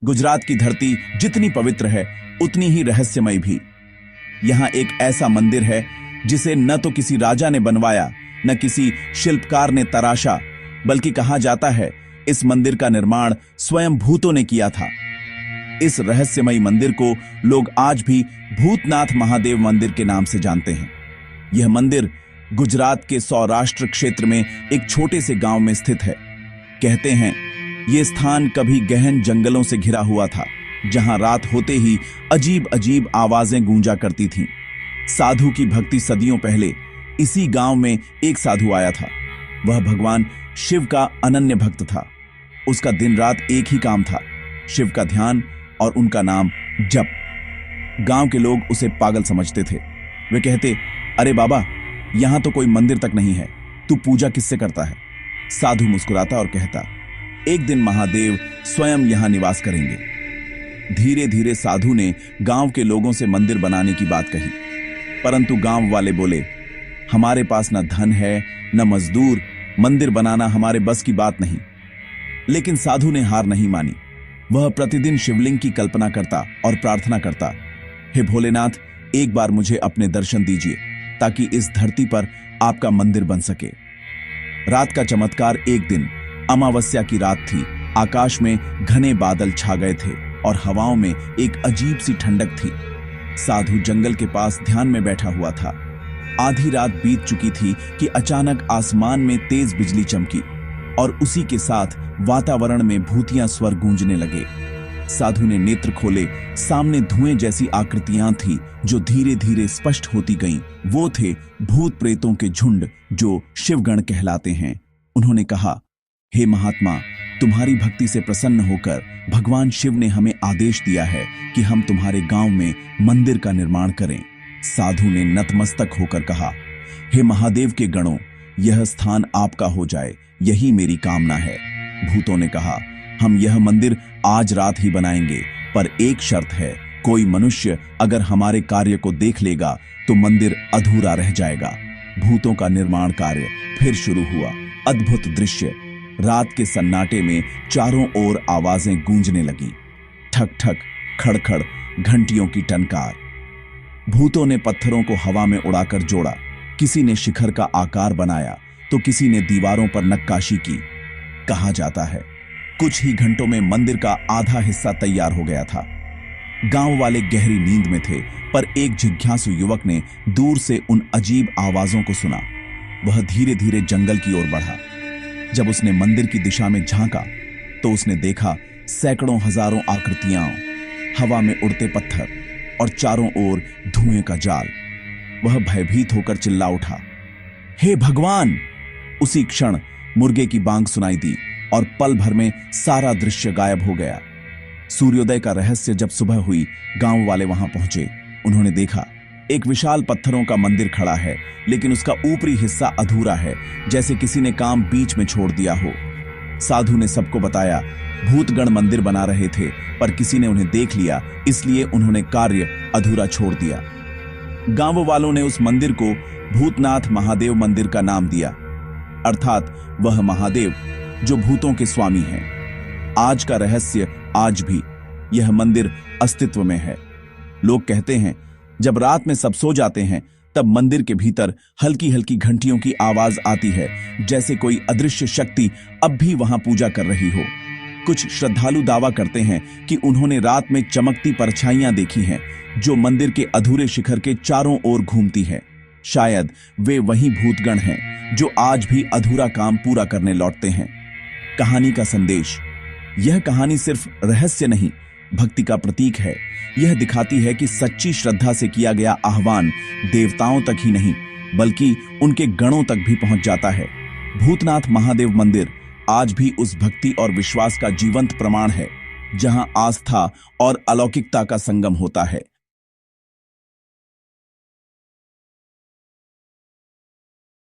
गुजरात की धरती जितनी पवित्र है उतनी ही रहस्यमय भी। यहाँ एक ऐसा मंदिर है जिसे न तो किसी राजा ने बनवाया न किसी शिल्पकार ने तराशा, बल्कि कहा जाता है इस मंदिर का निर्माण स्वयं भूतों ने किया था। इस रहस्यमयी मंदिर को लोग आज भी भूतनाथ महादेव मंदिर के नाम से जानते हैं। यह मंदिर गुजरात के सौराष्ट्र क्षेत्र में एक छोटे से गांव में स्थित है। कहते हैं यह स्थान कभी गहन जंगलों से घिरा हुआ था, जहां रात होते ही अजीब अजीब आवाजें गूंजा करती थीं। साधु की भक्ति सदियों पहले इसी गांव में एक साधु आया था। वह भगवान शिव का अनन्य भक्त था। उसका दिन रात एक ही काम था, शिव का ध्यान और उनका नाम जप। गांव के लोग उसे पागल समझते थे। वे कहते, अरे बाबा, यहां तो कोई मंदिर तक नहीं है, तू पूजा किससे करता है? साधु मुस्कुराता और कहता, एक दिन महादेव स्वयं यहां निवास करेंगे। धीरे धीरे साधु ने गांव के लोगों से मंदिर बनाने की बात कही, परंतु गांव वाले बोले, हमारे पास न धन है न मजदूर, मंदिर बनाना हमारे बस की बात नहीं। लेकिन साधु ने हार नहीं मानी। वह प्रतिदिन शिवलिंग की कल्पना करता और प्रार्थना करता, हे भोलेनाथ, एक बार मुझे अपने दर्शन दीजिए ताकि इस धरती पर आपका मंदिर बन सके। रात का चमत्कार। एक दिन अमावस्या की रात थी। आकाश में घने बादल छा गए थे और हवाओं में एक अजीब सी ठंडक थी। साधु जंगल के पास ध्यान में बैठा हुआ था। आधी रात बीत चुकी थी कि अचानक आसमान में तेज बिजली चमकी और उसी के साथ वातावरण में भूतिया स्वर गूंजने लगे। साधु ने नेत्र खोले। सामने धुएं जैसी आकृतियां थी जो धीरे धीरे स्पष्ट होती गईं। वो थे भूत प्रेतों के झुंड जो शिवगण कहलाते हैं। उन्होंने कहा, हे महात्मा, तुम्हारी भक्ति से प्रसन्न होकर भगवान शिव ने हमें आदेश दिया है कि हम तुम्हारे गांव में मंदिर का निर्माण करें। साधु ने नतमस्तक होकर कहा, हे महादेव के गणों, यह स्थान आपका हो जाए, यही मेरी कामना है। भूतों ने कहा, हम यह मंदिर आज रात ही बनाएंगे, पर एक शर्त है, कोई मनुष्य अगर हमारे कार्य को देख लेगा तो मंदिर अधूरा रह जाएगा। भूतों का निर्माण कार्य फिर शुरू हुआ। अद्भुत दृश्य। रात के सन्नाटे में चारों ओर आवाजें गूंजने लगीं। ठक ठक, खड़खड़, घंटियों की टनकार। भूतों ने पत्थरों को हवा में उड़ाकर जोड़ा। किसी ने शिखर का आकार बनाया तो किसी ने दीवारों पर नक्काशी की। कहा जाता है कुछ ही घंटों में मंदिर का आधा हिस्सा तैयार हो गया था। गांव वाले गहरी नींद में थे, पर एक जिज्ञासु युवक ने दूर से उन अजीब आवाजों को सुना। वह धीरे धीरे जंगल की ओर बढ़ा। जब उसने मंदिर की दिशा में झांका तो उसने देखा सैकड़ों हजारों आकृतियां, हवा में उड़ते पत्थर और चारों ओर धुएं का जाल। वह भयभीत होकर चिल्ला उठा, हे भगवान! उसी क्षण मुर्गे की बांग सुनाई दी और पल भर में सारा दृश्य गायब हो गया। सूर्योदय का रहस्य जब सुबह हुई, गांव वाले वहां पहुंचे। उन्होंने देखा एक विशाल पत्थरों का मंदिर खड़ा है, लेकिन उसका ऊपरी हिस्सा अधूरा है, जैसे किसी ने काम बीच में छोड़ दिया हो। साधु ने सबको बताया, भूतगण मंदिर बना रहे थे, पर किसी ने उन्हें देख लिया, इसलिए उन्होंने कार्य अधूरा छोड़ दिया। गांव वालों ने उस मंदिर को भूतनाथ महादेव मंदिर का नाम दिया, अर्थात वह महादेव जो भूतों के स्वामी हैं। आज का रहस्य आज भी यह मंदिर अस्तित्व में है। लोग कहते हैं जब रात में सब सो जाते हैं तब मंदिर के भीतर हल्की हल्की घंटियों की आवाज आती है, जैसे कोई अदृश्य शक्ति अब भी वहां पूजा कर रही हो। कुछ श्रद्धालु दावा करते हैं कि उन्होंने रात में चमकती परछाइयां देखी हैं जो मंदिर के अधूरे शिखर के चारों ओर घूमती है। शायद वे वही भूतगण हैं जो आज भी अधूरा काम पूरा करने लौटते हैं। कहानी का संदेश। यह कहानी सिर्फ रहस्य नहीं, भक्ति का प्रतीक है। यह दिखाती है कि सच्ची श्रद्धा से किया गया आह्वान देवताओं तक ही नहीं बल्कि उनके गणों तक भी पहुंच जाता है। भूतनाथ महादेव मंदिर आज भी उस भक्ति और विश्वास का जीवंत प्रमाण है जहां आस्था और अलौकिकता का संगम होता है।